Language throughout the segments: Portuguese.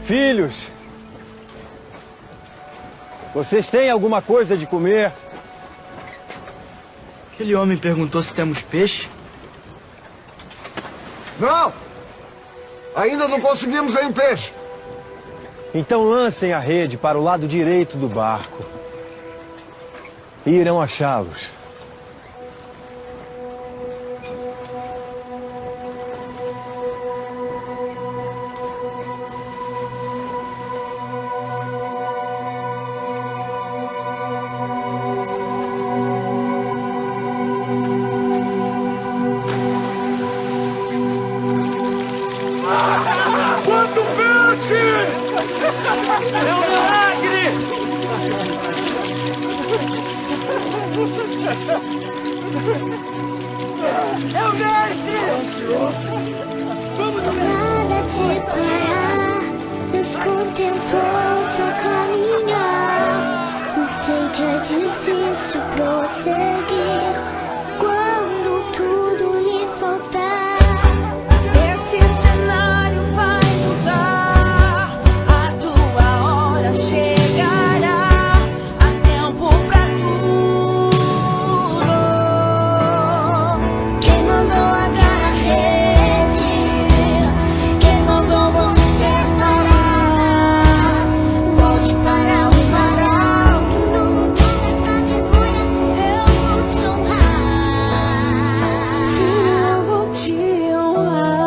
Filhos, vocês têm alguma coisa de comer? Aquele homem perguntou se temos peixe. Não! Ainda não conseguimos nenhum peixe. Então lancem a rede para o lado direito do barco e irão achá-los. Quanto peixe! É um milagre! É o mestre! Vamos Nada te parar, Deus contemplou seu caminhar. Eu sei que é difícil prosseguir quando tudo lhe faltar. Esse cenário vai mudar, a tua hora chegará, há tempo pra tudo. Quem mandou agarrar a rede? Quem mandou você parar? Volte para o mar alto, no lugar da vergonha, eu vou te honrar. Eu vou te honrar.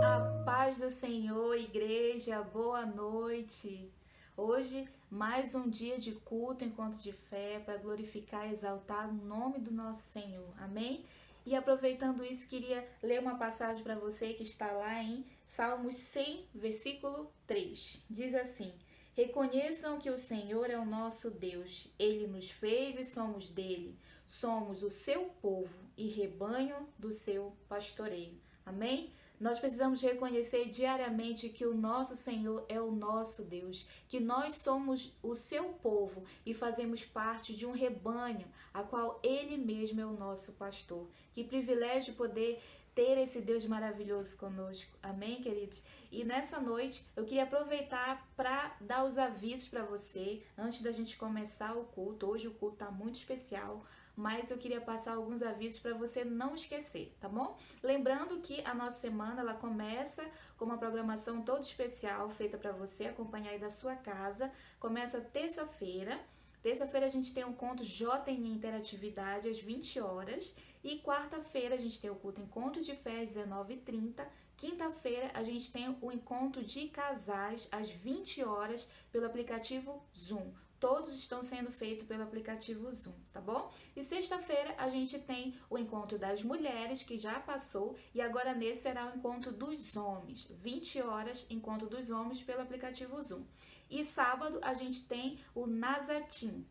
A paz do Senhor, igreja, boa noite. Hoje, mais um dia de culto, encontro de fé, para glorificar e exaltar o nome do nosso Senhor. Amém? E aproveitando isso, queria ler uma passagem para você que está lá em Salmos 100, versículo 3. Diz assim: reconheçam que o Senhor é o nosso Deus. Ele nos fez e somos dele. Somos o seu povo e rebanho do seu pastoreio. Amém? Nós precisamos reconhecer diariamente que o nosso Senhor é o nosso Deus, que nós somos o seu povo e fazemos parte de um rebanho, a qual Ele mesmo é o nosso pastor. Que privilégio poder ter esse Deus maravilhoso conosco. Amém, queridos? E nessa noite eu queria aproveitar para dar os avisos para você, antes da gente começar o culto. Hoje o culto está muito especial, mas eu queria passar alguns avisos para você não esquecer, tá bom? Lembrando que a nossa semana ela começa com uma programação toda especial feita para você acompanhar aí da sua casa. Começa terça-feira. Terça-feira a gente tem um conto JN Interatividade às 20 horas. E quarta-feira a gente tem o culto Encontro de Fé às 19h30. Quinta-feira a gente tem o encontro de casais às 20 horas pelo aplicativo Zoom. Todos estão sendo feitos pelo aplicativo Zoom, tá bom? E sexta-feira a gente tem o encontro das mulheres, que já passou, e agora nesse será o encontro dos homens. 20 horas, encontro dos homens pelo aplicativo Zoom. E sábado a gente tem o Nazatim.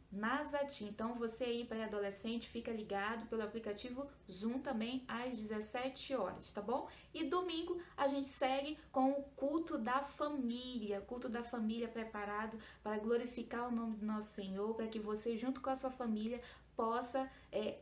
Então você aí pré-adolescente, fica ligado pelo aplicativo Zoom também às 17 horas, tá bom? E domingo a gente segue com o culto da família preparado para glorificar o nome do nosso Senhor, para que você junto com a sua família possa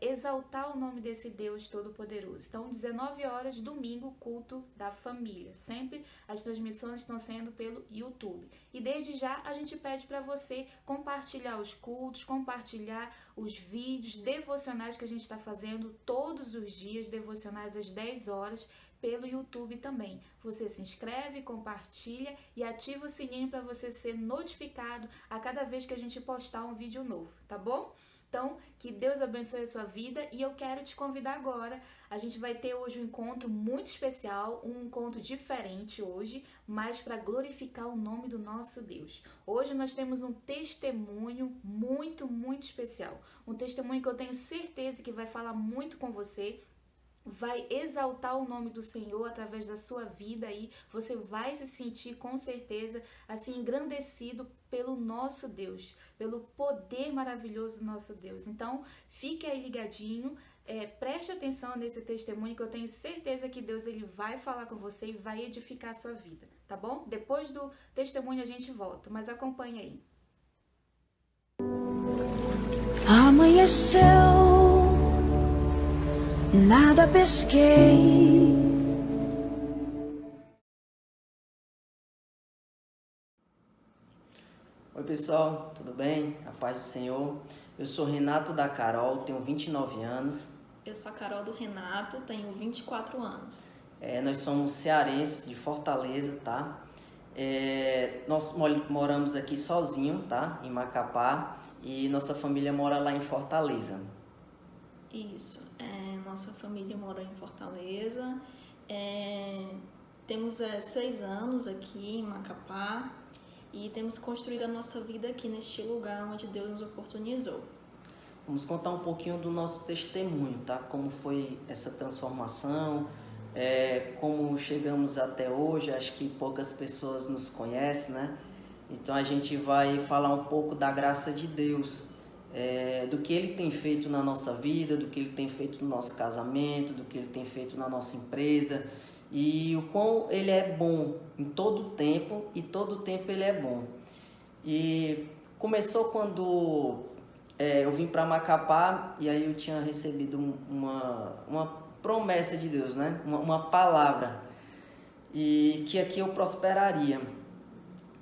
exaltar o nome desse Deus Todo-Poderoso. Então, 19 horas, domingo, culto da família. Sempre as transmissões estão sendo pelo YouTube. E desde já, a gente pede para você compartilhar os cultos, compartilhar os vídeos devocionais que a gente está fazendo todos os dias, devocionais às 10 horas, pelo YouTube também. Você se inscreve, compartilha e ativa o sininho para você ser notificado a cada vez que a gente postar um vídeo novo, tá bom? Então, que Deus abençoe a sua vida e eu quero te convidar agora. A gente vai ter hoje um encontro muito especial, um encontro diferente hoje, mas para glorificar o nome do nosso Deus. Hoje nós temos um testemunho muito, muito especial. Um testemunho que eu tenho certeza que vai falar muito com você, vai exaltar o nome do Senhor através da sua vida aí. Você vai se sentir com certeza assim engrandecido pelo nosso Deus, pelo poder maravilhoso do nosso Deus. Então, fique aí ligadinho, preste atenção nesse testemunho que eu tenho certeza que Deus ele vai falar com você e vai edificar a sua vida, tá bom? Depois do testemunho a gente volta, mas acompanhe aí. Amanheceu, nada pesquei. Oi pessoal, tudo bem? A paz do Senhor. Eu sou Renato da Carol, tenho 29 anos. Eu sou a Carol do Renato, tenho 24 anos. Nós somos cearenses de Fortaleza, tá? Nós moramos aqui sozinho, tá? Em Macapá, e nossa família mora lá em Fortaleza. Isso, nossa família mora em Fortaleza. Temos 6 anos aqui em Macapá e temos construído a nossa vida aqui neste lugar onde Deus nos oportunizou. Vamos contar um pouquinho do nosso testemunho, tá? Como foi essa transformação, como chegamos até hoje. Acho que poucas pessoas nos conhecem, né? Então a gente vai falar um pouco da graça de Deus, do que Ele tem feito na nossa vida, do que Ele tem feito no nosso casamento, do que Ele tem feito na nossa empresa e o quão Ele é bom em todo o tempo e todo o tempo Ele é bom. E começou quando eu vim para Macapá e aí eu tinha recebido uma promessa de Deus, né? Uma palavra, e que aqui eu prosperaria.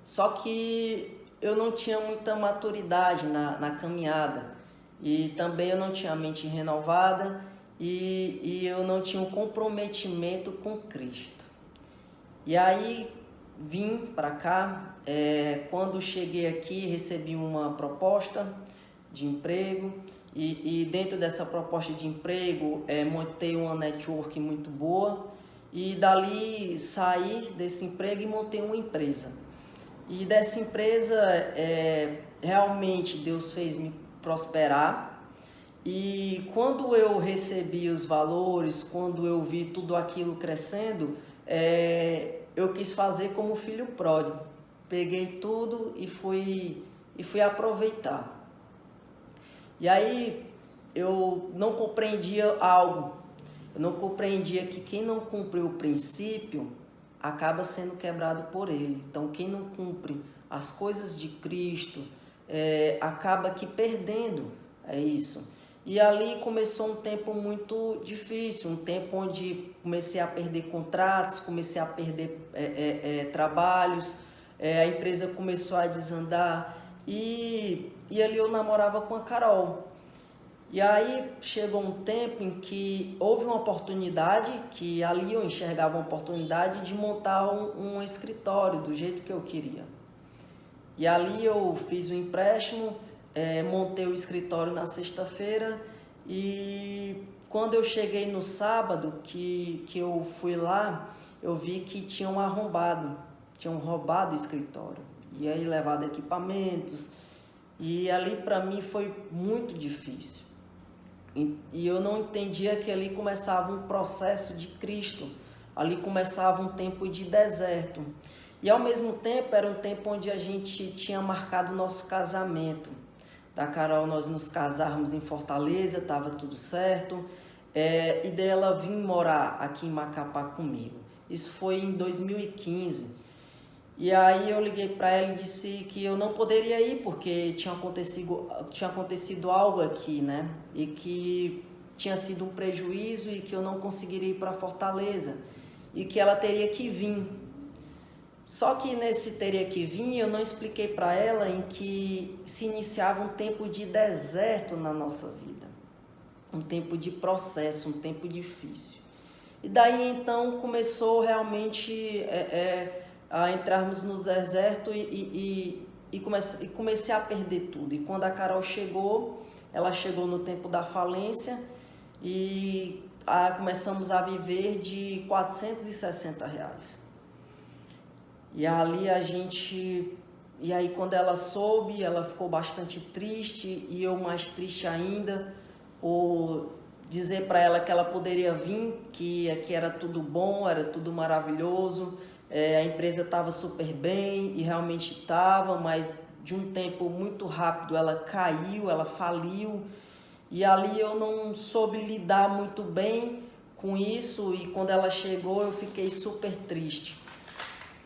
Só que eu não tinha muita maturidade na caminhada e também eu não tinha a mente renovada e eu não tinha um comprometimento com Cristo. E aí vim para cá, quando cheguei aqui recebi uma proposta de emprego e dentro dessa proposta de emprego montei uma network muito boa e dali saí desse emprego e montei uma empresa. E dessa empresa realmente Deus fez me prosperar. E quando eu recebi os valores, quando eu vi tudo aquilo crescendo, eu quis fazer como filho pródigo. Peguei tudo e fui aproveitar. E aí eu não compreendia algo. Eu não compreendia que quem não cumpriu o princípio acaba sendo quebrado por ele. Então quem não cumpre as coisas de Cristo acaba que perdendo isso. E ali começou um tempo muito difícil, um tempo onde comecei a perder contratos, comecei a perder trabalhos, a empresa começou a desandar e ali eu namorava com a Carol. E aí chegou um tempo em que houve uma oportunidade, que ali eu enxergava uma oportunidade de montar um escritório do jeito que eu queria. E ali eu fiz o empréstimo, montei o escritório na sexta-feira e quando eu cheguei no sábado que eu fui lá, eu vi que tinham roubado o escritório e aí levado equipamentos e ali para mim foi muito difícil. E eu não entendia que ali começava um processo de Cristo, ali começava um tempo de deserto. E ao mesmo tempo era um tempo onde a gente tinha marcado o nosso casamento. Da Carol nós nos casarmos em Fortaleza, estava tudo certo, e dela vir morar aqui em Macapá comigo. Isso foi em 2015. E aí eu liguei para ela e disse que eu não poderia ir porque tinha acontecido algo aqui, né? E que tinha sido um prejuízo e que eu não conseguiria ir para Fortaleza e que ela teria que vir. Só que nesse teria que vir eu não expliquei para ela em que se iniciava um tempo de deserto na nossa vida, um tempo de processo, um tempo difícil. E daí então começou realmente a entrarmos no deserto e comecei a perder tudo. E quando a Carol chegou, ela chegou no tempo da falência e começamos a viver de R$460. E ali e aí quando ela soube, ela ficou bastante triste e eu mais triste ainda, por dizer para ela que ela poderia vir, que aqui era tudo bom, era tudo maravilhoso. A empresa estava super bem e realmente estava, mas de um tempo muito rápido ela caiu, ela faliu e ali eu não soube lidar muito bem com isso e quando ela chegou eu fiquei super triste,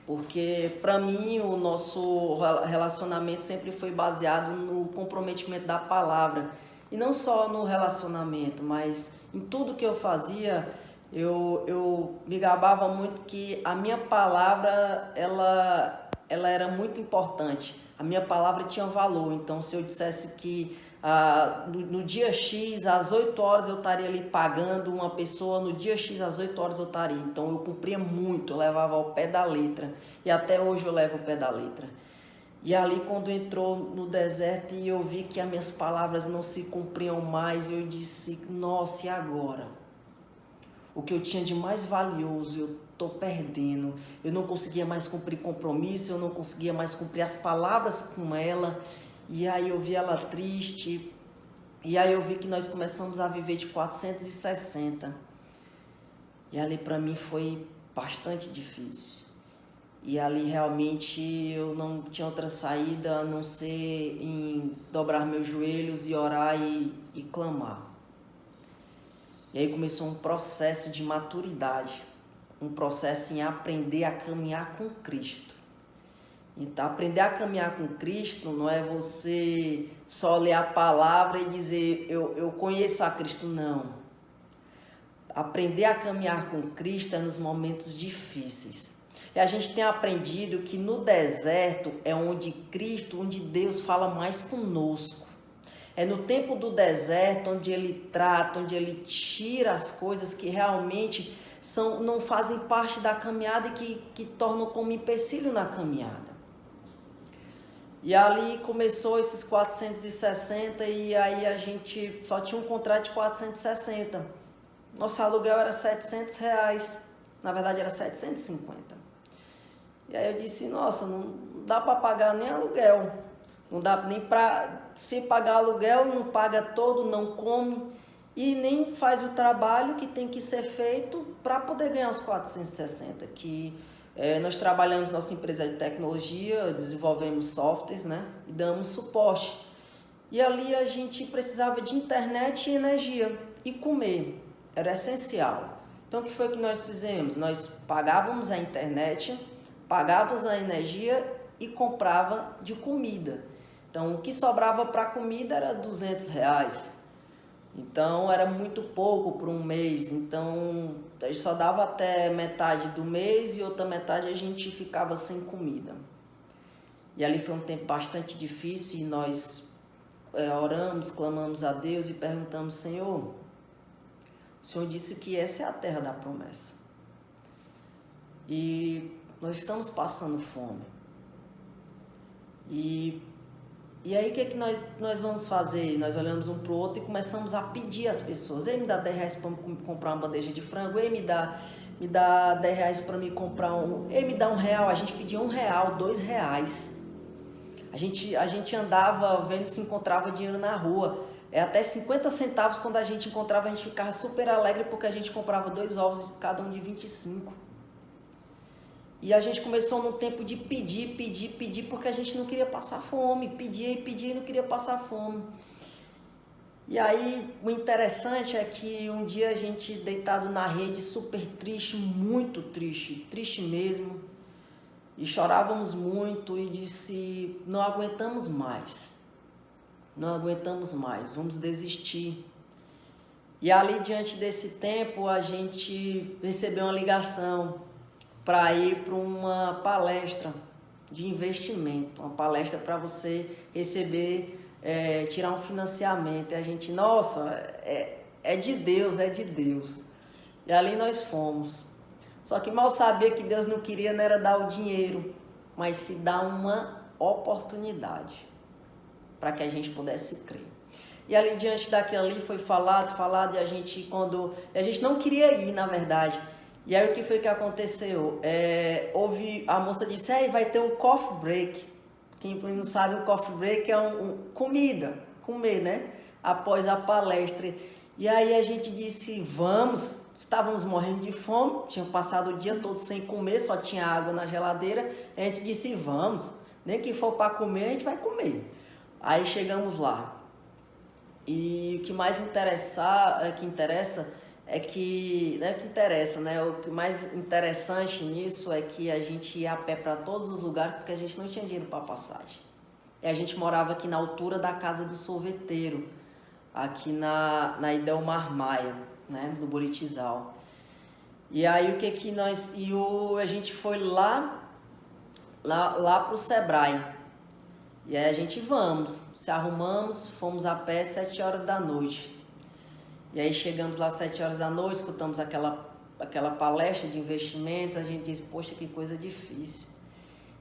porque para mim o nosso relacionamento sempre foi baseado no comprometimento da palavra E não só no relacionamento, mas em tudo que eu fazia, eu me gabava muito que a minha palavra, ela era muito importante. A minha palavra tinha valor. Então, se eu dissesse que no dia X, às 8 horas, eu estaria ali pagando uma pessoa, no dia X, às 8 horas eu estaria. Então, eu cumpria muito, eu levava ao pé da letra. E até hoje eu levo ao pé da letra. E ali, quando entrou no deserto e eu vi que as minhas palavras não se cumpriam mais, eu disse, nossa, e agora? O que eu tinha de mais valioso, eu estou perdendo. Eu não conseguia mais cumprir compromisso, eu não conseguia mais cumprir as palavras com ela. E aí eu vi ela triste. E aí eu vi que nós começamos a viver de 460. E ali para mim foi bastante difícil. E ali realmente eu não tinha outra saída a não ser em dobrar meus joelhos e orar e clamar. E aí começou um processo de maturidade, um processo em aprender a caminhar com Cristo. Então, aprender a caminhar com Cristo não é você só ler a palavra e dizer, eu conheço a Cristo, não. Aprender a caminhar com Cristo é nos momentos difíceis. E a gente tem aprendido que no deserto é onde Cristo, onde Deus fala mais conosco. É no tempo do deserto onde Ele trata, onde Ele tira as coisas que realmente não fazem parte da caminhada e que tornam como empecilho na caminhada. E ali começou esses 460 e aí a gente só tinha um contrato de 460. Nosso aluguel era R$700, na verdade era 750. E aí eu disse, nossa, não dá para pagar nem aluguel. Não dá nem para, se pagar aluguel, não paga todo, não come e nem faz o trabalho que tem que ser feito para poder ganhar os 460. Nós trabalhamos nossa empresa de tecnologia, desenvolvemos softwares, né, e damos suporte. E ali a gente precisava de internet e energia e comer, era essencial. Então o que foi que nós fizemos? Nós pagávamos a internet, pagávamos a energia e comprava de comida. Então, o que sobrava para comida era R$200. Então, era muito pouco por um mês. Então, a gente só dava até metade do mês e outra metade a gente ficava sem comida. E ali foi um tempo bastante difícil e nós oramos, clamamos a Deus e perguntamos, Senhor, o Senhor disse que essa é a terra da promessa. E nós estamos passando fome. E aí o que nós vamos fazer? Nós olhamos um para o outro e começamos a pedir às pessoas. Ei, me dá R$10 para me comprar uma bandeja de frango. Ei, me dá R$10 para me comprar Ei, me dá R$1. A gente pedia R$1, R$2. A gente andava vendo se encontrava dinheiro na rua. Até 50 centavos quando a gente encontrava, a gente ficava super alegre porque a gente comprava 2 ovos, cada um de 25. E a gente começou num tempo de pedir, porque a gente não queria passar fome. Pedia e não queria passar fome. E aí, o interessante é que um dia a gente, deitado na rede, super triste, muito triste, triste mesmo. E chorávamos muito e disse, não aguentamos mais. Não aguentamos mais, vamos desistir. E ali, diante desse tempo, a gente recebeu uma ligação para ir para uma palestra de investimento, uma palestra para você receber, tirar um financiamento. E a gente, nossa, é de Deus, é de Deus. E ali nós fomos. Só que mal sabia que Deus não queria, não era dar o dinheiro, mas se dar uma oportunidade para que a gente pudesse crer. E ali diante daquilo ali foi falado, e a gente não queria ir, na verdade. E aí o que foi que aconteceu? A moça disse, vai ter um coffee break. Quem não sabe, o coffee break é comer, né? Após a palestra. E aí a gente disse, vamos. Estávamos morrendo de fome, tinha passado o dia todo sem comer, só tinha água na geladeira. A gente disse, vamos. Nem que for para comer, a gente vai comer. Aí chegamos lá. E o que mais o que mais interessante nisso é que a gente ia a pé para todos os lugares porque a gente não tinha dinheiro para passagem. E a gente morava aqui na altura da casa do sorveteiro, aqui na Idelmar Maia, né, no Buritizal. E aí o que que nós, a gente foi lá pro Sebrae. E aí a gente se arrumamos, fomos a pé 7 horas da noite. E aí chegamos lá 7 horas da noite, escutamos aquela palestra de investimentos, a gente disse, poxa, que coisa difícil.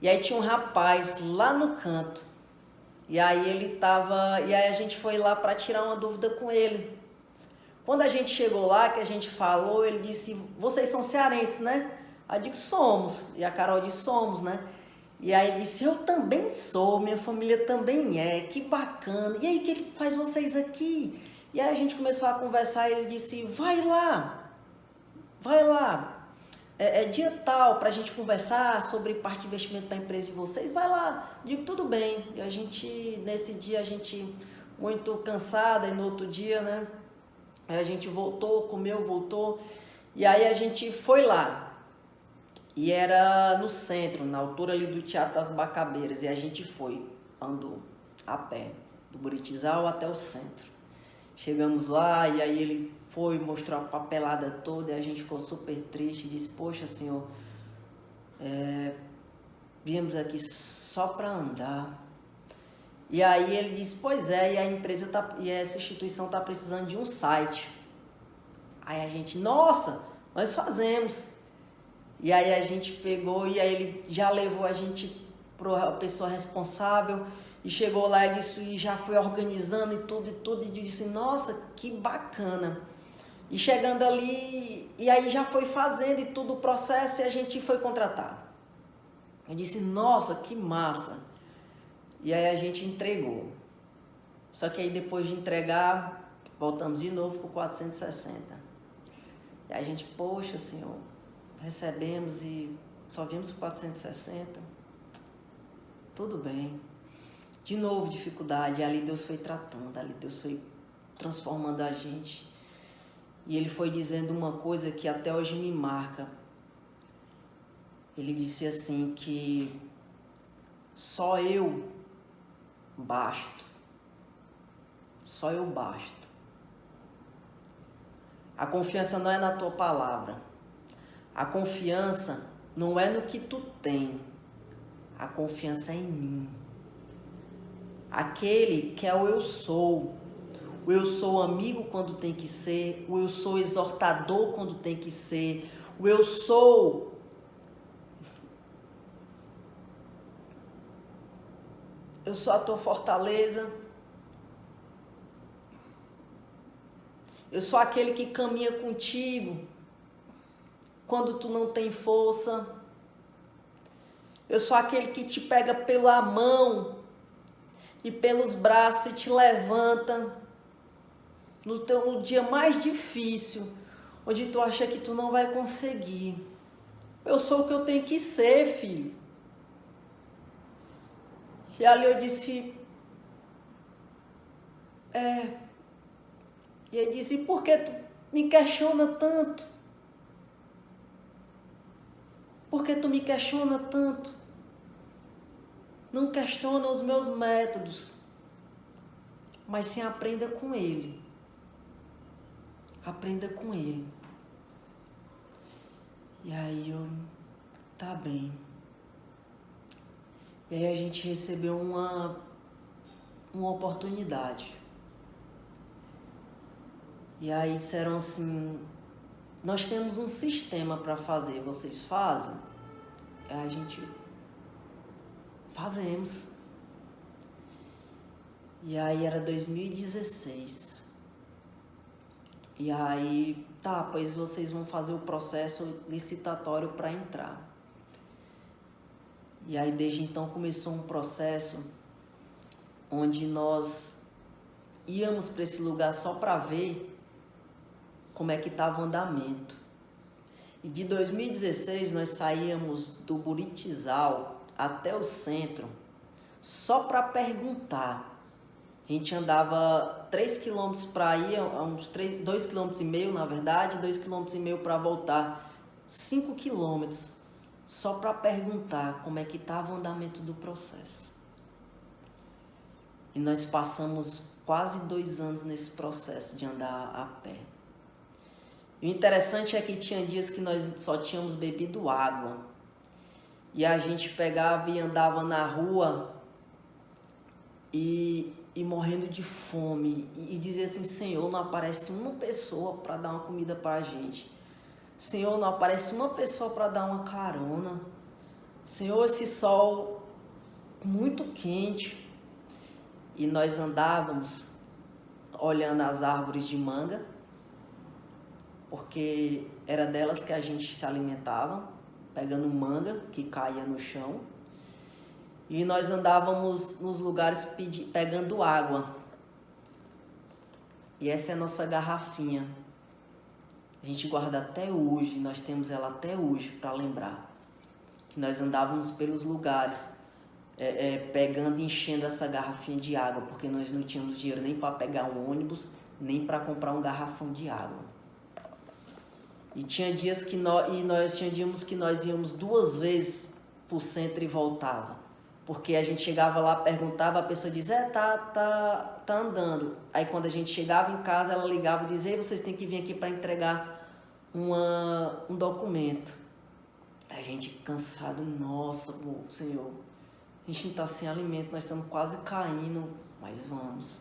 E aí tinha um rapaz lá no canto. E aí a gente foi lá para tirar uma dúvida com ele. Quando a gente chegou lá, que a gente falou, ele disse, vocês são cearenses, né? Aí eu digo, somos. E a Carol disse, somos, né? E aí ele disse, eu também sou, minha família também é, que bacana. E aí, o que faz vocês aqui? E aí a gente começou a conversar e ele disse, vai lá. É dia tal para a gente conversar sobre parte de investimento da empresa de vocês, vai lá. Digo, tudo bem. E nesse dia, a gente muito cansada, e no outro dia, né? A gente voltou, comeu, voltou. E aí a gente foi lá. E era no centro, na altura ali do Teatro das Bacabeiras. E a gente andou a pé, do Buritizal até o centro. Chegamos lá e aí ele mostrou a papelada toda e a gente ficou super triste e disse, poxa, senhor, viemos aqui só para andar. E aí ele disse, pois é, e essa instituição está precisando de um site. Aí a gente, nossa, nós fazemos. E aí a gente pegou e aí ele já levou a gente para a pessoa responsável e chegou lá e já foi organizando e tudo e disse, nossa, que bacana. E chegando ali, e aí já foi fazendo e tudo o processo e a gente foi contratado. Eu disse, nossa, que massa. E aí a gente entregou. Só que aí depois de entregar, voltamos de novo para o 460. E aí a gente, poxa, senhor, recebemos e só viemos para o 460. Tudo bem. De novo dificuldade, e ali Deus foi tratando, ali Deus foi transformando a gente. E ele foi dizendo uma coisa que até hoje me marca. Ele disse assim que só eu basto. Só eu basto. A confiança não é na tua palavra. A confiança não é no que tu tem. A confiança é em mim. Aquele que é o eu sou. O eu sou amigo quando tem que ser. O eu sou exortador quando tem que ser. O eu sou a tua fortaleza. Eu sou aquele que caminha contigo quando tu não tem força. Eu sou aquele que te pega pela mão e pelos braços e te levanta no dia mais difícil, onde tu acha que tu não vai conseguir. Eu sou o que eu tenho que ser, filho. E ali eu disse, E ele disse, por que tu me questiona tanto? Por que tu me questiona tanto? Não questiona os meus métodos, mas sim aprenda com ele. Aprenda com ele. E aí tá bem. E aí a gente recebeu uma oportunidade. E aí disseram assim, nós temos um sistema para fazer, vocês fazem? Aí a gente, fazemos. E aí era 2016. E aí, tá, pois vocês vão fazer o processo licitatório para entrar. E aí desde então começou um processo onde nós íamos para esse lugar só para ver como é que estava o andamento. E de 2016 nós saíamos do Buritizal até o centro só para perguntar. A gente andava 3 quilômetros para ir, uns 2,5 km, na verdade, 2,5 km para voltar, 5 quilômetros, só para perguntar como é que estava o andamento do processo. E nós passamos quase 2 anos nesse processo de andar a pé. E o interessante é que tinha dias que nós só tínhamos bebido água. E a gente pegava e andava na rua e morrendo de fome. E dizia assim, Senhor, não aparece uma pessoa para dar uma comida para a gente. Senhor, não aparece uma pessoa para dar uma carona. Senhor, esse sol muito quente. E nós andávamos olhando as árvores de manga, porque era delas que a gente se alimentava, pegando manga que caía no chão. E nós andávamos nos lugares pegando água. E essa é a nossa garrafinha. A gente guarda até hoje, nós temos ela até hoje para lembrar. Que nós andávamos pelos lugares, pegando e enchendo essa garrafinha de água, porque nós não tínhamos dinheiro nem para pegar um ônibus, nem para comprar um garrafão de água. E tinha dias que nós íamos 2 vezes pro centro e voltava. Porque a gente chegava lá, perguntava, a pessoa dizia, tá andando. Aí quando a gente chegava em casa, ela ligava e dizia, vocês têm que vir aqui para entregar um documento. A gente cansado, nossa, Senhor, a gente não está sem alimento, nós estamos quase caindo, mas vamos.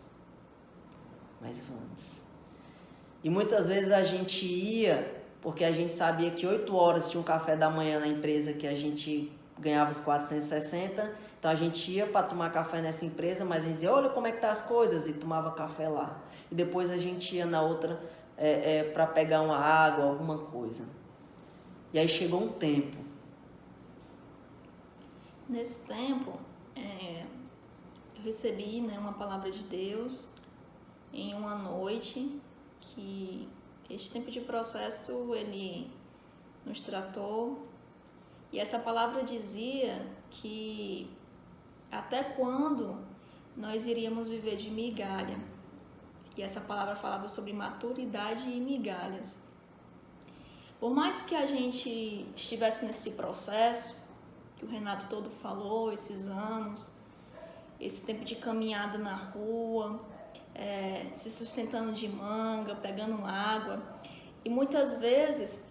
E muitas vezes a gente ia, porque a gente sabia que 8 horas tinha um café da manhã na empresa que a gente ganhava os 460, então a gente ia para tomar café nessa empresa, mas a gente dizia, olha como é que tá as coisas, e tomava café lá. E depois a gente ia na outra para pegar uma água, alguma coisa. E aí chegou um tempo. Nesse tempo, eu recebi, né, uma palavra de Deus em uma noite, que este tempo de processo ele nos tratou. E essa palavra dizia que até quando nós iríamos viver de migalha. E essa palavra falava sobre maturidade e migalhas. Por mais que a gente estivesse nesse processo, que o Renato todo falou, esses anos, esse tempo de caminhada na rua, se sustentando de manga, pegando água, e muitas vezes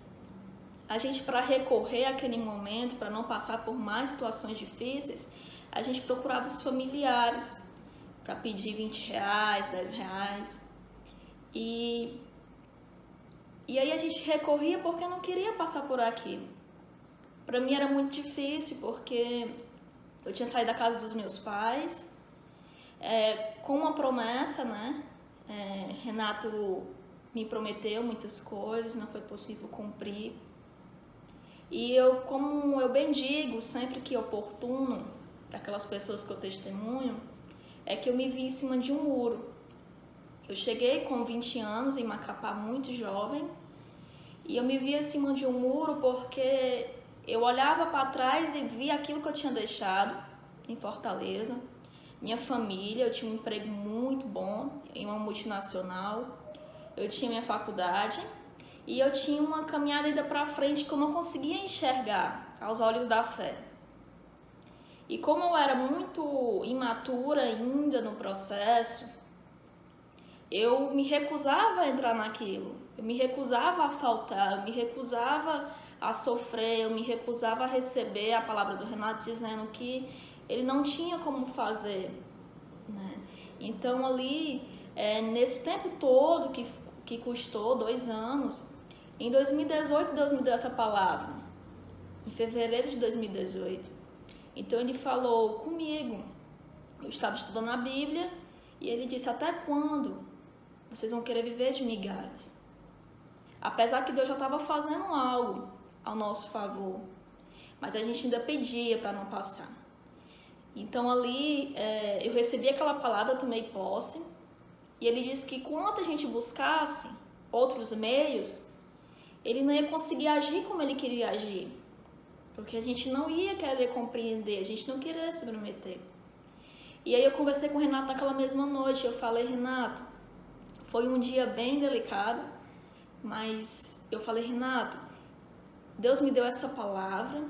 a gente, para recorrer àquele momento, para não passar por mais situações difíceis, a gente procurava os familiares para pedir R$20, R$10. E aí a gente recorria porque não queria passar por aquilo. Para mim era muito difícil, porque eu tinha saído da casa dos meus pais, com uma promessa, né? Renato me prometeu muitas coisas, não foi possível cumprir. E eu, como eu bem digo, sempre que oportuno, para aquelas pessoas que eu testemunho, é que eu me vi em cima de um muro. Eu cheguei com 20 anos em Macapá, muito jovem, e eu me vi em cima de um muro porque eu olhava para trás e via aquilo que eu tinha deixado em Fortaleza, minha família, eu tinha um emprego muito bom em uma multinacional, eu tinha minha faculdade e eu tinha uma caminhada ainda para frente que eu não conseguia enxergar aos olhos da fé. E como eu era muito imatura ainda no processo, eu me recusava a entrar naquilo, eu me recusava a faltar, eu me recusava a sofrer, eu me recusava a receber a palavra do Renato dizendo que ele não tinha como fazer, né? Então ali, nesse tempo todo que custou 2 anos, em 2018 Deus me deu essa palavra, em fevereiro de 2018. Então ele falou comigo, eu estava estudando a Bíblia, e ele disse, até quando vocês vão querer viver de migalhas? Apesar que Deus já estava fazendo algo ao nosso favor, mas a gente ainda pedia para não passar. Então ali eu recebi aquela palavra, eu tomei posse, e ele disse que quanto a gente buscasse outros meios, ele não ia conseguir agir como ele queria agir, porque a gente não ia querer compreender, a gente não queria se submeter. E aí eu conversei com o Renato naquela mesma noite, eu falei, Renato, foi um dia bem delicado, mas eu falei, Renato, Deus me deu essa palavra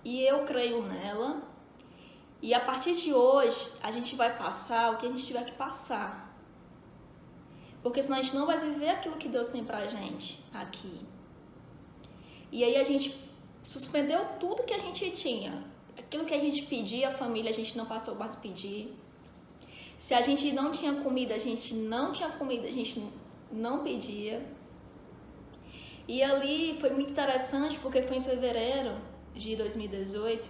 e eu creio nela, e a partir de hoje a gente vai passar o que a gente tiver que passar, porque senão a gente não vai viver aquilo que Deus tem pra gente aqui. E aí a gente suspendeu tudo que a gente tinha. Aquilo que a gente pedia, a família, a gente não passou mais a pedir. Se a gente não tinha comida, a gente não tinha comida, a gente não pedia. E ali foi muito interessante, porque foi em fevereiro de 2018.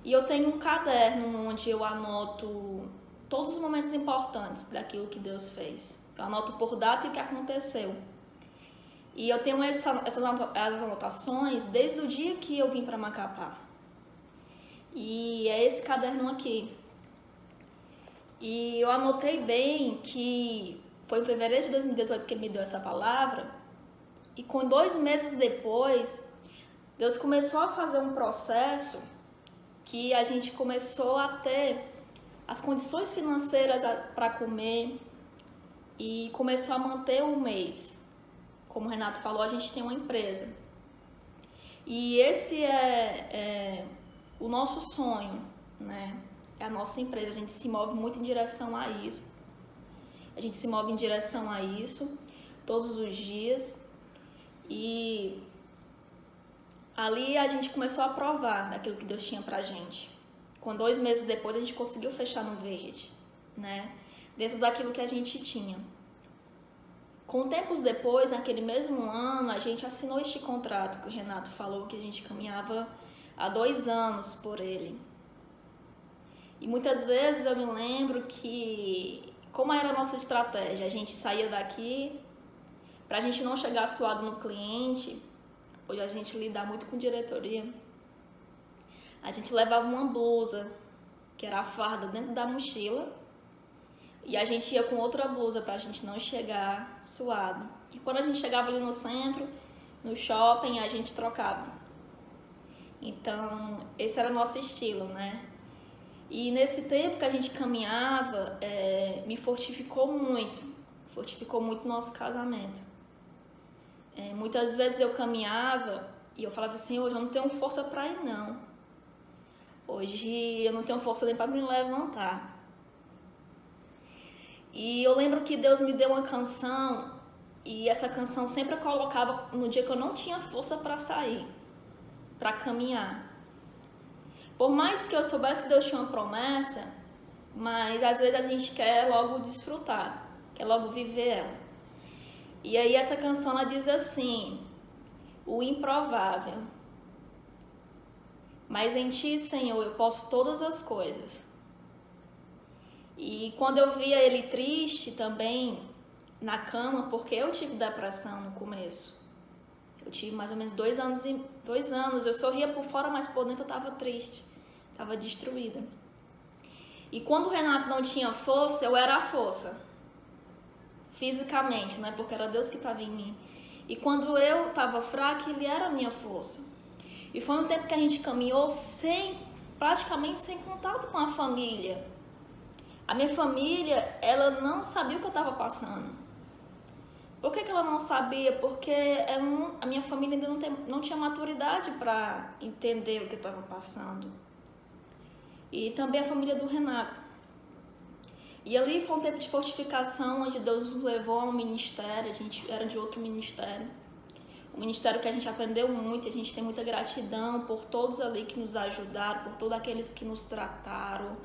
E eu tenho um caderno onde eu anoto todos os momentos importantes daquilo que Deus fez. Eu anoto por data e o que aconteceu. E eu tenho essas anotações desde o dia que eu vim para Macapá. E é esse caderno aqui. E eu anotei bem que foi em fevereiro de 2018 que ele me deu essa palavra. E com 2 meses depois, Deus começou a fazer um processo que a gente começou a ter as condições financeiras para comer e começou a manter o mês. Como o Renato falou, a gente tem uma empresa. E esse é o nosso sonho, né? É a nossa empresa. A gente se move muito em direção a isso. A gente se move em direção a isso todos os dias. E ali a gente começou a provar daquilo que Deus tinha pra gente. Com 2 meses depois a gente conseguiu fechar no verde, né? Dentro daquilo que a gente tinha. Com tempos depois, naquele mesmo ano, a gente assinou este contrato que o Renato falou, que a gente caminhava há 2 anos por ele. E muitas vezes eu me lembro que, como era a nossa estratégia, a gente saía daqui, para a gente não chegar suado no cliente, hoje a gente lida muito com diretoria, a gente levava uma blusa, que era a farda, dentro da mochila, e a gente ia com outra blusa para a gente não chegar suado. E quando a gente chegava ali no centro, no shopping, a gente trocava. Então, esse era o nosso estilo, né? E nesse tempo que a gente caminhava, me fortificou muito nosso casamento. Muitas vezes eu caminhava e eu falava assim, hoje eu não tenho força para ir não. Hoje eu não tenho força nem para me levantar. E eu lembro que Deus me deu uma canção e essa canção sempre eu colocava no dia que eu não tinha força para sair, para caminhar. Por mais que eu soubesse que Deus tinha uma promessa, mas às vezes a gente quer logo desfrutar, quer logo viver ela. E aí essa canção ela diz assim, o improvável. Mas em Ti, Senhor, eu posso todas as coisas. E quando eu via ele triste também na cama, porque eu tive depressão no começo. Eu tive mais ou menos 2 anos. Eu sorria por fora, mas por dentro eu estava triste. Estava destruída. E quando o Renato não tinha força, eu era a força. Fisicamente, né? Porque era Deus que estava em mim. E quando eu estava fraca, ele era a minha força. E foi um tempo que a gente caminhou praticamente sem contato com a família. A minha família, ela não sabia o que eu estava passando. Por que ela não sabia? Porque a minha família ainda não tinha maturidade para entender o que eu estava passando. E também a família do Renato. E ali foi um tempo de fortificação, onde Deus nos levou a um ministério, a gente era de outro ministério. Um ministério que a gente aprendeu muito, a gente tem muita gratidão por todos ali que nos ajudaram, por todos aqueles que nos trataram.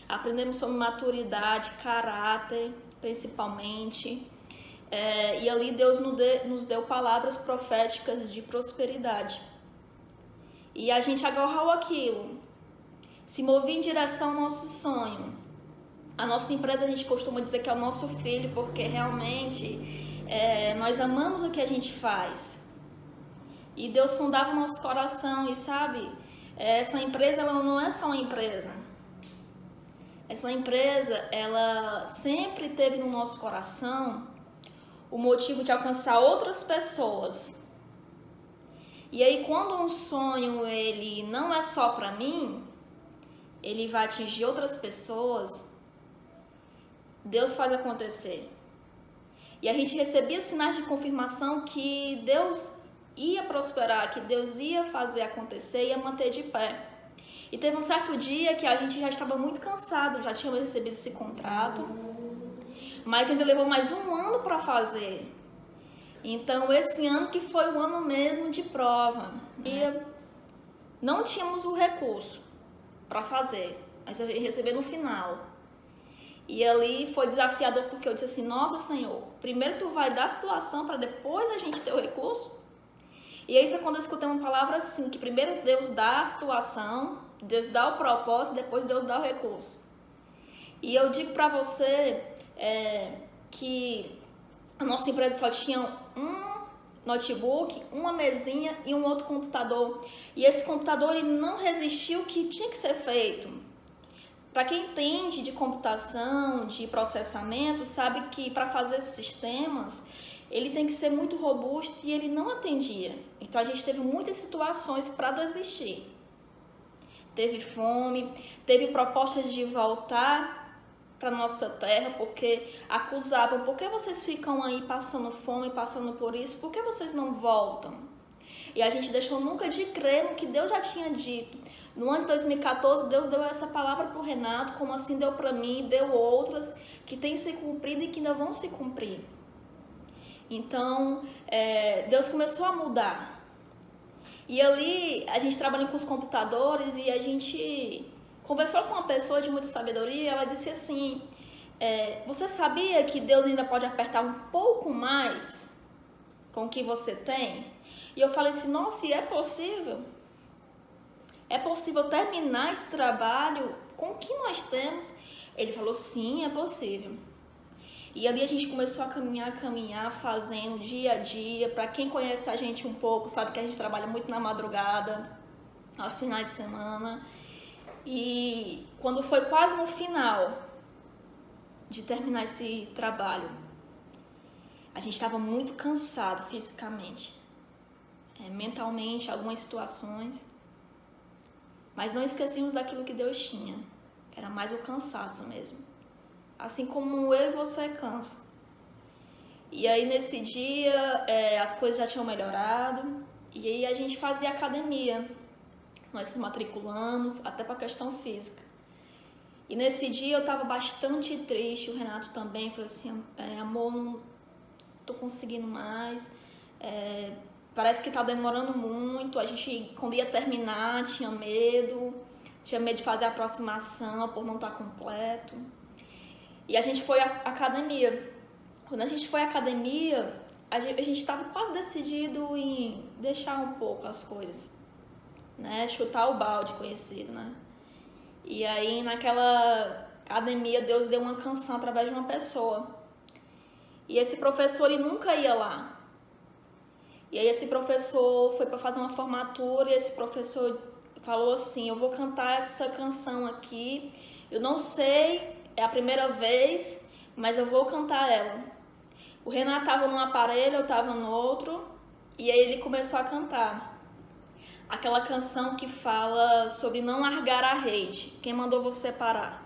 Aprendemos sobre maturidade, caráter, principalmente. E ali Deus nos deu palavras proféticas de prosperidade. E a gente agarrou aquilo, se movia em direção ao nosso sonho. A nossa empresa a gente costuma dizer que é o nosso filho, porque realmente nós amamos o que a gente faz. E Deus sondava o nosso coração e sabe, essa empresa ela não é só uma empresa. Essa empresa, ela sempre teve no nosso coração o motivo de alcançar outras pessoas. E aí, quando um sonho ele não é só para mim, ele vai atingir outras pessoas, Deus faz acontecer. E a gente recebia sinais de confirmação que Deus ia prosperar, que Deus ia fazer acontecer, ia manter de pé. E teve um certo dia que a gente já estava muito cansado, já tínhamos recebido esse contrato. mas ainda levou mais um ano para fazer. Então, esse ano que foi o ano mesmo de prova. E não tínhamos o recurso para fazer, mas eu ia receber no final. E ali foi desafiador porque eu disse assim, nossa Senhor, primeiro tu vai dar a situação para depois a gente ter o recurso? E aí foi quando eu escutei uma palavra assim, que primeiro Deus dá a situação, Deus dá o propósito, depois Deus dá o recurso. E eu digo para você que a nossa empresa só tinha um notebook, uma mesinha e um outro computador. E esse computador ele não resistiu o que tinha que ser feito. Para quem entende de computação, de processamento, sabe que para fazer esses sistemas, ele tem que ser muito robusto e ele não atendia. Então a gente teve muitas situações para desistir. Teve fome, teve propostas de voltar para nossa terra, porque acusavam, por que vocês ficam aí passando fome, passando por isso, por que vocês não voltam? E a gente deixou nunca de crer no que Deus já tinha dito. No ano de 2014, Deus deu essa palavra para o Renato, como assim deu para mim, deu outras, que têm se cumprido e que ainda vão se cumprir. Então, Deus começou a mudar. E ali, a gente trabalha com os computadores e a gente conversou com uma pessoa de muita sabedoria, ela disse assim, você sabia que Deus ainda pode apertar um pouco mais com o que você tem? E eu falei assim, nossa, e é possível? É possível terminar esse trabalho com o que nós temos? Ele falou, sim, é possível. E ali a gente começou a caminhar, fazendo dia a dia. Para quem conhece a gente um pouco, sabe que a gente trabalha muito na madrugada, aos finais de semana. E quando foi quase no final de terminar esse trabalho, a gente estava muito cansado fisicamente, mentalmente, algumas situações, mas não esquecíamos daquilo que Deus tinha, era mais o cansaço mesmo, assim como eu e você cansa. E aí nesse dia as coisas já tinham melhorado e aí a gente fazia academia. Nós nos matriculamos, até para questão física. E nesse dia eu estava bastante triste, o Renato também falou assim, amor, não tô conseguindo mais, parece que tá demorando muito, a gente quando ia terminar tinha medo de fazer a aproximação por não estar completo. E a gente foi à academia. Quando a gente foi à academia, a gente estava quase decidido em deixar um pouco as coisas. Chutar o balde conhecido, E aí naquela academia Deus deu uma canção através de uma pessoa. E esse professor ele nunca ia lá. E aí esse professor foi para fazer uma formatura e esse professor falou assim, eu vou cantar essa canção aqui, eu não sei, é a primeira vez, mas eu vou cantar ela. O Renato estava num aparelho, eu estava no outro, e aí ele começou a cantar. Aquela canção que fala sobre não largar a rede. Quem mandou você parar?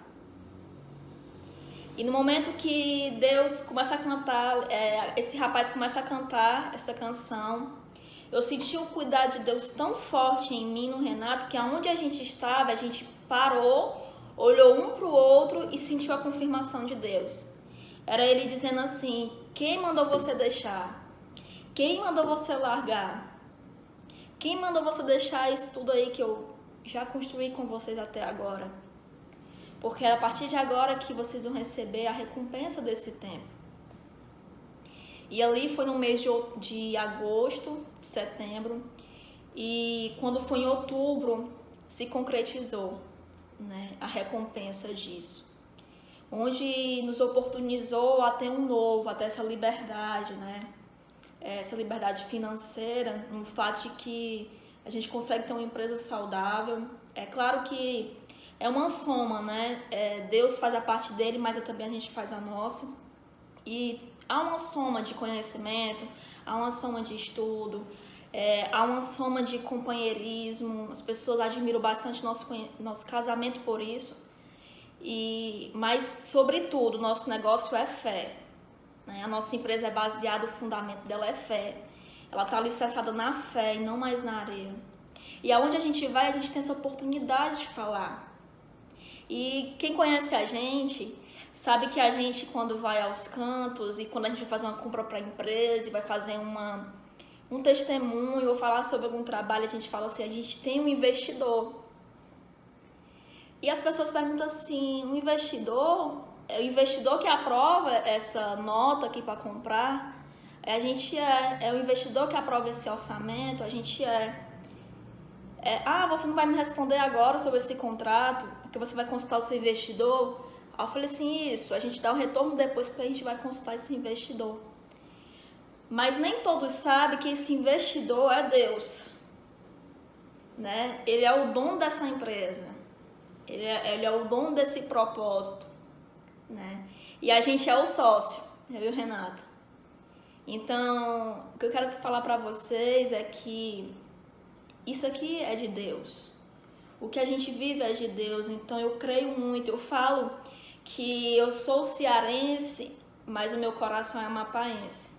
E no momento que Deus começa a cantar, esse rapaz começa a cantar essa canção, eu senti o cuidado de Deus tão forte em mim, no Renato, que aonde a gente estava, a gente parou, olhou um para o outro e sentiu a confirmação de Deus. Era ele dizendo assim, quem mandou você deixar? Quem mandou você largar? Quem mandou você deixar isso tudo aí que eu já construí com vocês até agora? Porque é a partir de agora que vocês vão receber a recompensa desse tempo. E ali foi no mês de agosto, de setembro, e quando foi em outubro se concretizou, a recompensa disso. Onde nos oportunizou a ter um novo, a ter essa liberdade, essa liberdade financeira, no fato de que a gente consegue ter uma empresa saudável. É claro que é uma soma, Deus faz a parte dele, mas também a gente faz a nossa. E há uma soma de conhecimento, há uma soma de estudo, há uma soma de companheirismo. As pessoas admiram bastante nosso casamento por isso. Mas, sobretudo, nosso negócio é fé. A nossa empresa é baseada, o fundamento dela é fé. Ela está alicerçada na fé e não mais na areia. E aonde a gente vai, a gente tem essa oportunidade de falar. E quem conhece a gente sabe que a gente, quando vai aos cantos e quando a gente vai fazer uma compra para a empresa e vai fazer um testemunho ou falar sobre algum trabalho, a gente fala assim, a gente tem um investidor. E as pessoas perguntam assim, o investidor que aprova essa nota aqui para comprar? A gente é o investidor que aprova esse orçamento? A gente você não vai me responder agora sobre esse contrato, porque você vai consultar o seu investidor? Aí eu falei assim, isso, a gente dá o retorno depois porque a gente vai consultar esse investidor. Mas nem todos sabem que esse investidor é Deus, né? Ele é o dono dessa empresa, ele é o dono desse propósito, né? E a gente é o sócio, eu e o Renato. Então, o que eu quero falar para vocês é que isso aqui é de Deus. O que a gente vive é de Deus, então eu creio muito. Eu falo que eu sou cearense, mas o meu coração é amapaense.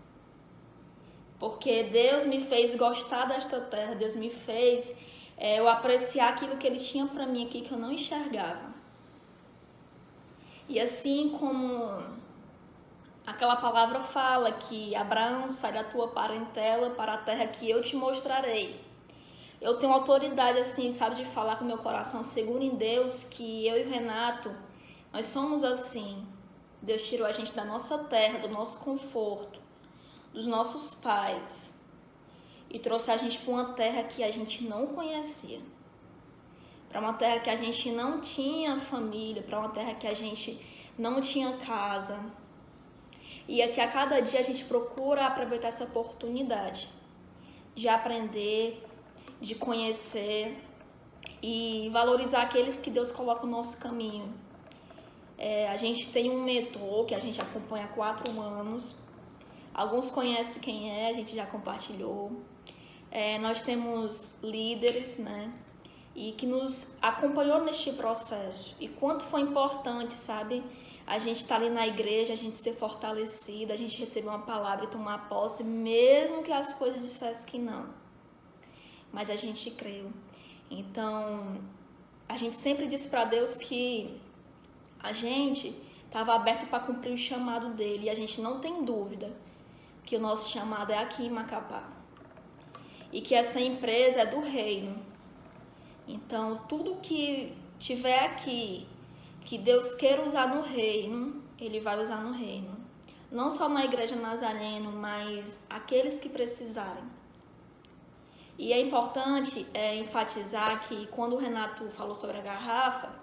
Porque Deus me fez gostar desta terra, Deus me fez eu apreciar aquilo que Ele tinha para mim aqui que eu não enxergava. E assim como aquela palavra fala que Abraão, sai da tua parentela para a terra que eu te mostrarei. Eu tenho autoridade assim, sabe, de falar com meu coração seguro em Deus, que eu e o Renato, nós somos assim. Deus tirou a gente da nossa terra, do nosso conforto, dos nossos pais e trouxe a gente para uma terra que a gente não conhecia, para uma terra que a gente não tinha família, para uma terra que a gente não tinha casa. E aqui a cada dia a gente procura aproveitar essa oportunidade de aprender, de conhecer e valorizar aqueles que Deus coloca no nosso caminho. A gente tem um mentor que a gente acompanha há 4 anos. Alguns conhecem quem é, a gente já compartilhou. Nós temos líderes, né? E que nos acompanhou neste processo. E quanto foi importante, sabe? A gente estar ali na igreja, a gente ser fortalecida, a gente receber uma palavra e tomar posse, mesmo que as coisas dissessem que não. Mas a gente creu. Então, a gente sempre disse para Deus que a gente estava aberto para cumprir o chamado dele. E a gente não tem dúvida que o nosso chamado é aqui em Macapá. E que essa empresa é do reino. Então, tudo que tiver aqui, que Deus queira usar no reino, Ele vai usar no reino. Não só na Igreja Nazareno, mas aqueles que precisarem. E é importante enfatizar que quando o Renato falou sobre a garrafa,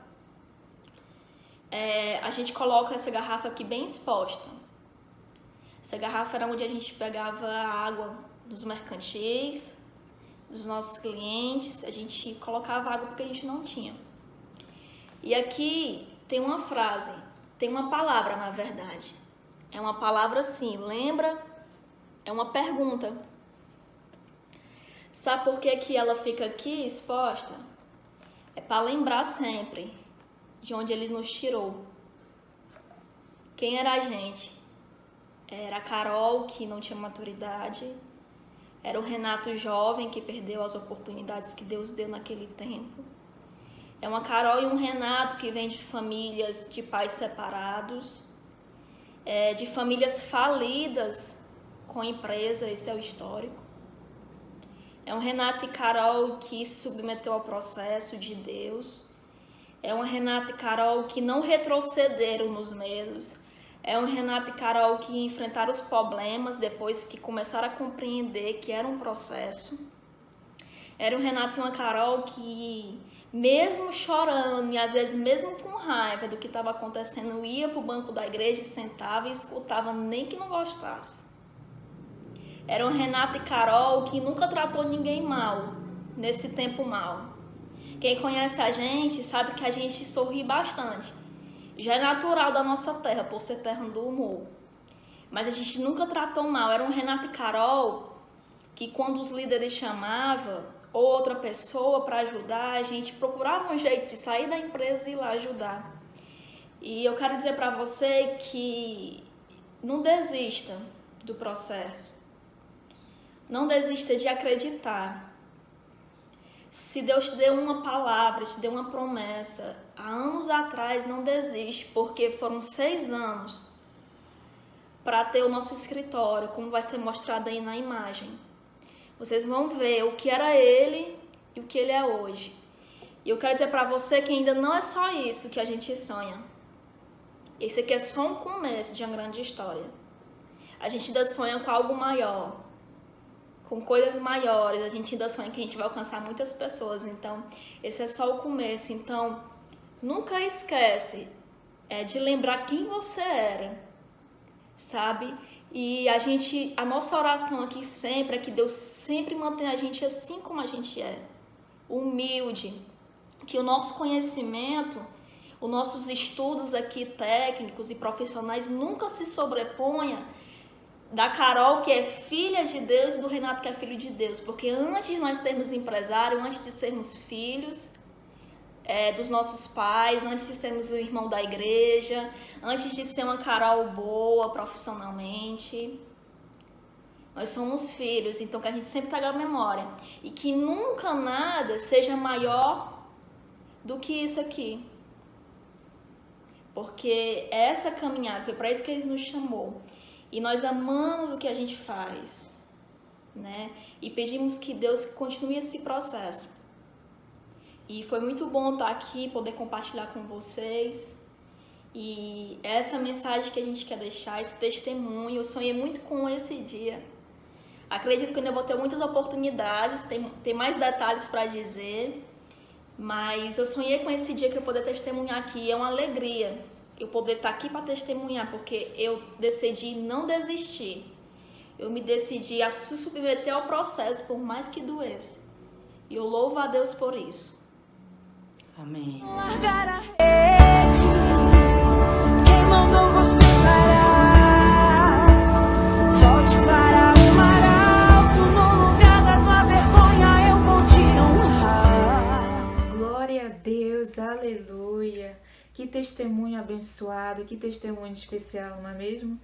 a gente coloca essa garrafa aqui bem exposta. Essa garrafa era onde a gente pegava a água dos mercantis, dos nossos clientes, a gente colocava água porque a gente não tinha. E aqui tem uma frase, tem uma palavra na verdade. É uma palavra assim, lembra? É uma pergunta. Sabe por que ela fica aqui exposta? É para lembrar sempre de onde Ele nos tirou. Quem era a gente? Era a Carol, que não tinha maturidade. Era o Renato jovem, que perdeu as oportunidades que Deus deu naquele tempo. É uma Carol e um Renato que vem de famílias de pais separados, de famílias falidas com empresa, esse é o histórico. É um Renato e Carol que se submeteu ao processo de Deus. É um Renato e Carol que não retrocederam nos medos. É um Renato e Carol que enfrentaram os problemas depois que começaram a compreender que era um processo. Era um Renato e uma Carol que, mesmo chorando e às vezes mesmo com raiva do que estava acontecendo, ia para o banco da igreja e sentava e escutava, nem que não gostasse. Era um Renato e Carol que nunca tratou ninguém mal, nesse tempo mal. Quem conhece a gente sabe que a gente sorri bastante. Já é natural da nossa terra, por ser terra do humor. Mas a gente nunca tratou mal. Era um Renato e Carol que quando os líderes chamavam ou outra pessoa para ajudar, a gente procurava um jeito de sair da empresa e ir lá ajudar. E eu quero dizer para você que não desista do processo. Não desista de acreditar. Se Deus te deu uma palavra, te deu uma promessa, há anos atrás, não desiste, porque foram 6 anos para ter o nosso escritório, como vai ser mostrado aí na imagem. Vocês vão ver o que era ele e o que ele é hoje. E eu quero dizer para você que ainda não é só isso que a gente sonha. Esse aqui é só um começo de uma grande história. A gente ainda sonha com algo maior, com coisas maiores. A gente ainda sonha que a gente vai alcançar muitas pessoas. Então, esse é só o começo. Então, nunca esquece de lembrar quem você era, sabe? E a nossa oração aqui sempre é que Deus sempre mantenha a gente assim como a gente é, humilde, que o nosso conhecimento, os nossos estudos aqui técnicos e profissionais nunca se sobreponha da Carol, que é filha de Deus, e do Renato, que é filho de Deus, porque antes de nós sermos empresários, antes de sermos filhos dos nossos pais, antes de sermos o irmão da igreja, antes de ser uma Carol boa profissionalmente, nós somos filhos. Então que a gente sempre traga a memória e que nunca nada seja maior do que isso aqui, porque essa caminhada foi para isso que Ele nos chamou, e nós amamos o que a gente faz, né? E pedimos que Deus continue esse processo. E foi muito bom estar aqui, poder compartilhar com vocês. E essa mensagem que a gente quer deixar, esse testemunho, eu sonhei muito com esse dia. Acredito que ainda vou ter muitas oportunidades, tem mais detalhes para dizer, mas eu sonhei com esse dia que eu poder testemunhar aqui. É uma alegria eu poder estar aqui para testemunhar, porque eu decidi não desistir. Eu me decidi a se submeter ao processo, por mais que doesse. E eu louvo a Deus por isso. Amém. Largar a rede, quem mandou você parar? Volte para o mar alto, no lugar da tua vergonha eu vou te honrar. Glória a Deus, aleluia. Que testemunho abençoado, que testemunho especial, não é mesmo?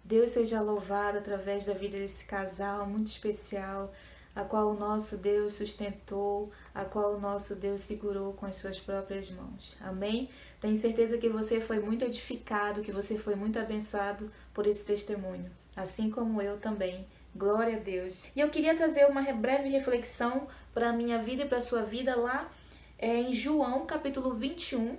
Deus seja louvado através da vida desse casal muito especial, a qual o nosso Deus sustentou, a qual o nosso Deus segurou com as suas próprias mãos. Amém? Tenho certeza que você foi muito edificado, que você foi muito abençoado por esse testemunho, assim como eu também. Glória a Deus. E eu queria trazer uma breve reflexão para a minha vida e para a sua vida lá em João, capítulo 21.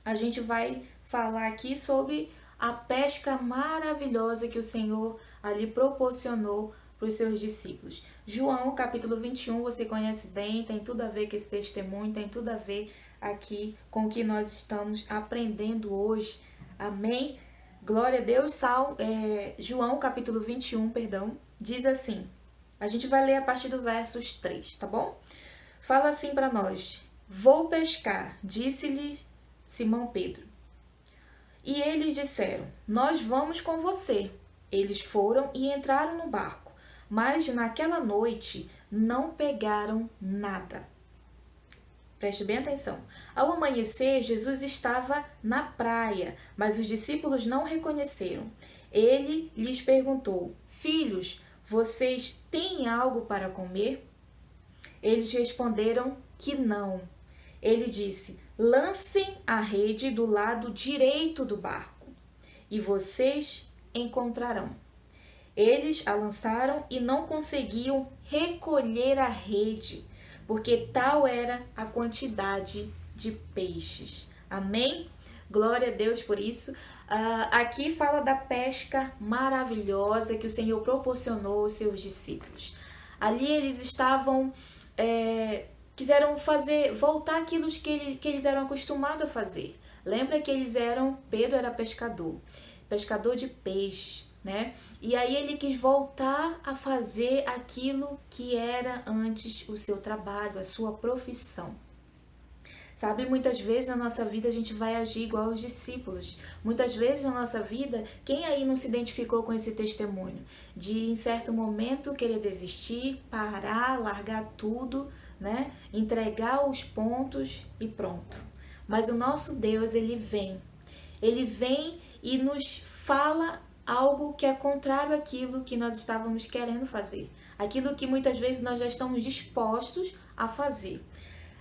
A gente vai falar aqui sobre a pesca maravilhosa que o Senhor ali proporcionou para os seus discípulos. João, capítulo 21, você conhece bem, tem tudo a ver com esse testemunho, tem tudo a ver aqui com o que nós estamos aprendendo hoje. Amém? Glória a Deus. João, capítulo 21, diz assim, a gente vai ler a partir do versos 3, tá bom? Fala assim para nós: vou pescar, disse-lhe Simão Pedro. E eles disseram, nós vamos com você. Eles foram e entraram no barco, mas naquela noite não pegaram nada. Preste bem atenção. Ao amanhecer, Jesus estava na praia, mas os discípulos não o reconheceram. Ele lhes perguntou, filhos, vocês têm algo para comer? Eles responderam que não. Ele disse, lancem a rede do lado direito do barco e vocês encontrarão. Eles a lançaram e não conseguiam recolher a rede, porque tal era a quantidade de peixes. Amém? Glória a Deus por isso. Aqui fala da pesca maravilhosa que o Senhor proporcionou aos seus discípulos. Ali eles estavam... quiseram voltar aquilo que eles eram acostumados a fazer. Lembra que Pedro era pescador de peixe, né? E aí ele quis voltar a fazer aquilo que era antes o seu trabalho, a sua profissão. Sabe, muitas vezes na nossa vida a gente vai agir igual aos discípulos. Muitas vezes na nossa vida, quem aí não se identificou com esse testemunho? De, em certo momento, querer desistir, parar, largar tudo, né? Entregar os pontos e pronto. Mas o nosso Deus, Ele vem e nos fala algo que é contrário àquilo que nós estávamos querendo fazer. Aquilo que muitas vezes nós já estamos dispostos a fazer.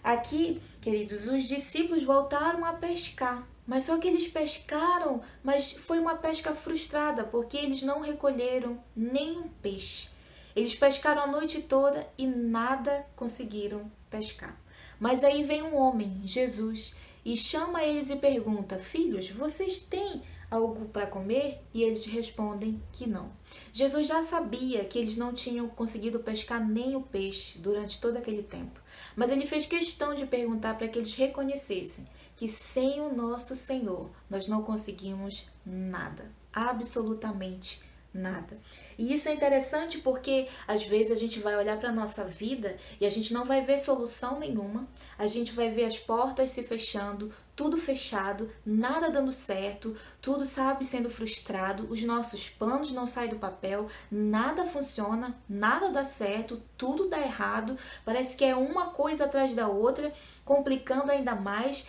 Aqui, queridos, os discípulos voltaram a pescar, mas só que eles pescaram, mas foi uma pesca frustrada, porque eles não recolheram nenhum peixe. Eles pescaram a noite toda e nada conseguiram pescar. Mas aí vem um homem, Jesus, e chama eles e pergunta: filhos, vocês têm algo para comer? E eles respondem que não. Jesus já sabia que eles não tinham conseguido pescar nem o peixe durante todo aquele tempo. Mas ele fez questão de perguntar para que eles reconhecessem que sem o nosso Senhor nós não conseguimos nada, absolutamente nada. E isso é interessante porque às vezes a gente vai olhar para a nossa vida e a gente não vai ver solução nenhuma, a gente vai ver as portas se fechando, tudo fechado, nada dando certo, tudo, sabe, sendo frustrado, os nossos planos não saem do papel, nada funciona, nada dá certo, tudo dá errado, parece que é uma coisa atrás da outra, complicando ainda mais,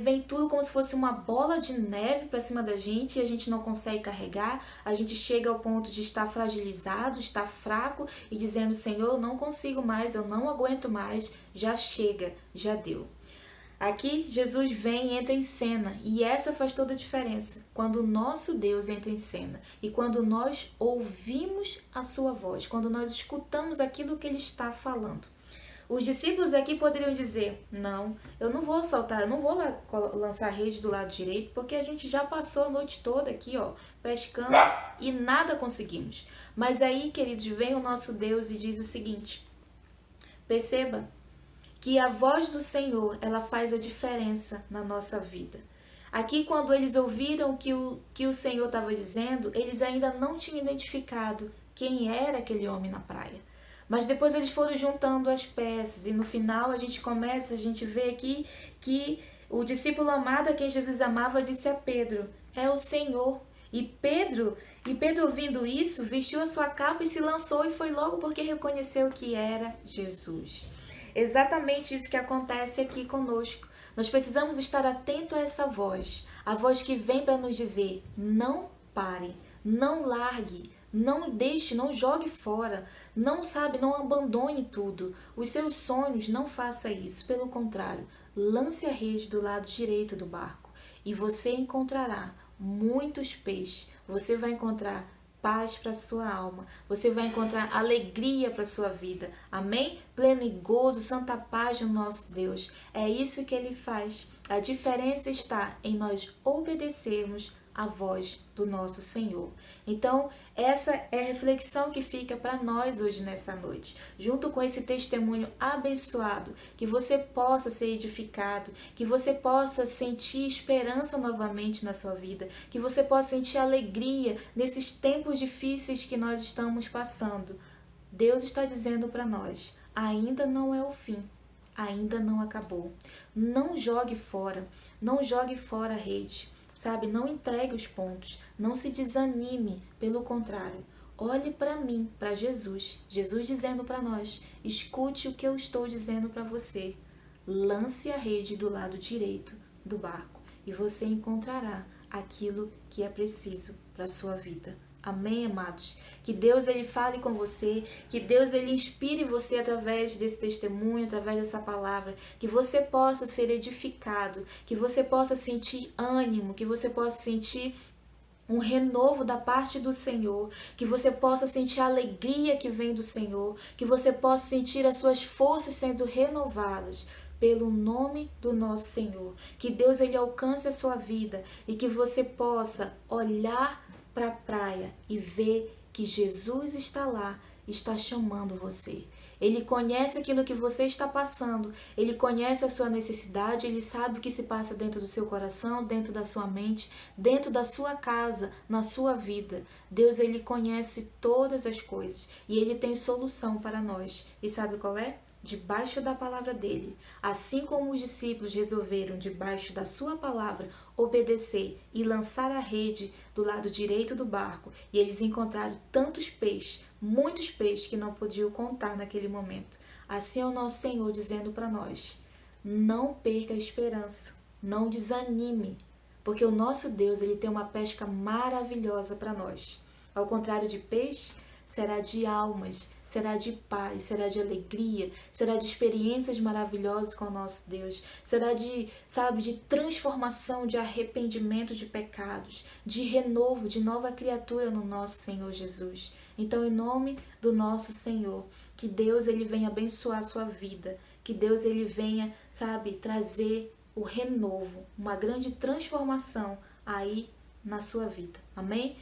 vem tudo como se fosse uma bola de neve para cima da gente e a gente não consegue carregar, a gente chega ao ponto de estar fragilizado, estar fraco e dizendo: Senhor, eu não consigo mais, eu não aguento mais, já chega, já deu. Aqui Jesus vem e entra em cena, e essa faz toda a diferença, quando o nosso Deus entra em cena e quando nós ouvimos a sua voz, quando nós escutamos aquilo que ele está falando. Os discípulos aqui poderiam dizer: não, eu não vou soltar, eu não vou lançar a rede do lado direito, porque a gente já passou a noite toda aqui, ó, pescando e nada conseguimos. Mas aí, queridos, vem o nosso Deus e diz o seguinte: perceba que a voz do Senhor, ela faz a diferença na nossa vida. Aqui, quando eles ouviram que o Senhor estava dizendo, eles ainda não tinham identificado quem era aquele homem na praia. Mas depois eles foram juntando as peças e no final a gente vê aqui que o discípulo amado a quem Jesus amava disse a Pedro: é o Senhor. E Pedro ouvindo isso, vestiu a sua capa e se lançou e foi logo porque reconheceu que era Jesus. Exatamente isso que acontece aqui conosco. Nós precisamos estar atento a essa voz, a voz que vem para nos dizer: não pare, não largue, não deixe, não jogue fora, não abandone tudo. Os seus sonhos, não faça isso. Pelo contrário, lance a rede do lado direito do barco e você encontrará muitos peixes. Você vai encontrar paz para sua alma, você vai encontrar alegria para sua vida. Amém? Pleno e gozo, santa paz no nosso Deus. É isso que ele faz. A diferença está em nós obedecermos a voz do nosso Senhor. Então, essa é a reflexão que fica para nós hoje nessa noite. Junto com esse testemunho abençoado, que você possa ser edificado, que você possa sentir esperança novamente na sua vida, que você possa sentir alegria nesses tempos difíceis que nós estamos passando. Deus está dizendo para nós: ainda não é o fim. Ainda não acabou. Não jogue fora a rede. Sabe, não entregue os pontos, não se desanime, pelo contrário, olhe para mim, para Jesus. Jesus dizendo para nós: escute o que eu estou dizendo para você. Lance a rede do lado direito do barco e você encontrará aquilo que é preciso para a sua vida. Amém, amados? Que Deus ele fale com você, que Deus ele inspire você através desse testemunho, através dessa palavra, que você possa ser edificado, que você possa sentir ânimo, que você possa sentir um renovo da parte do Senhor, que você possa sentir a alegria que vem do Senhor, que você possa sentir as suas forças sendo renovadas pelo nome do nosso Senhor. Que Deus ele alcance a sua vida e que você possa olhar para a praia e ver que Jesus está lá, está chamando você. Ele conhece aquilo que você está passando, ele conhece a sua necessidade, ele sabe o que se passa dentro do seu coração, dentro da sua mente, dentro da sua casa, na sua vida. Deus, ele conhece todas as coisas e ele tem solução para nós. E sabe qual é? Debaixo da palavra dele. Assim como os discípulos resolveram, debaixo da sua palavra, obedecer e lançar a rede do lado direito do barco, e eles encontraram tantos peixes, muitos peixes que não podiam contar naquele momento. Assim é o nosso Senhor dizendo para nós: não perca a esperança, não desanime, porque o nosso Deus ele tem uma pesca maravilhosa para nós. Ao contrário de peixe, será de almas, será de paz, será de alegria, será de experiências maravilhosas com o nosso Deus, será de, sabe, de transformação, de arrependimento de pecados, de renovo, de nova criatura no nosso Senhor Jesus. Então, em nome do nosso Senhor, que Deus ele venha abençoar a sua vida, que Deus ele venha, sabe, trazer o renovo, uma grande transformação aí na sua vida. Amém?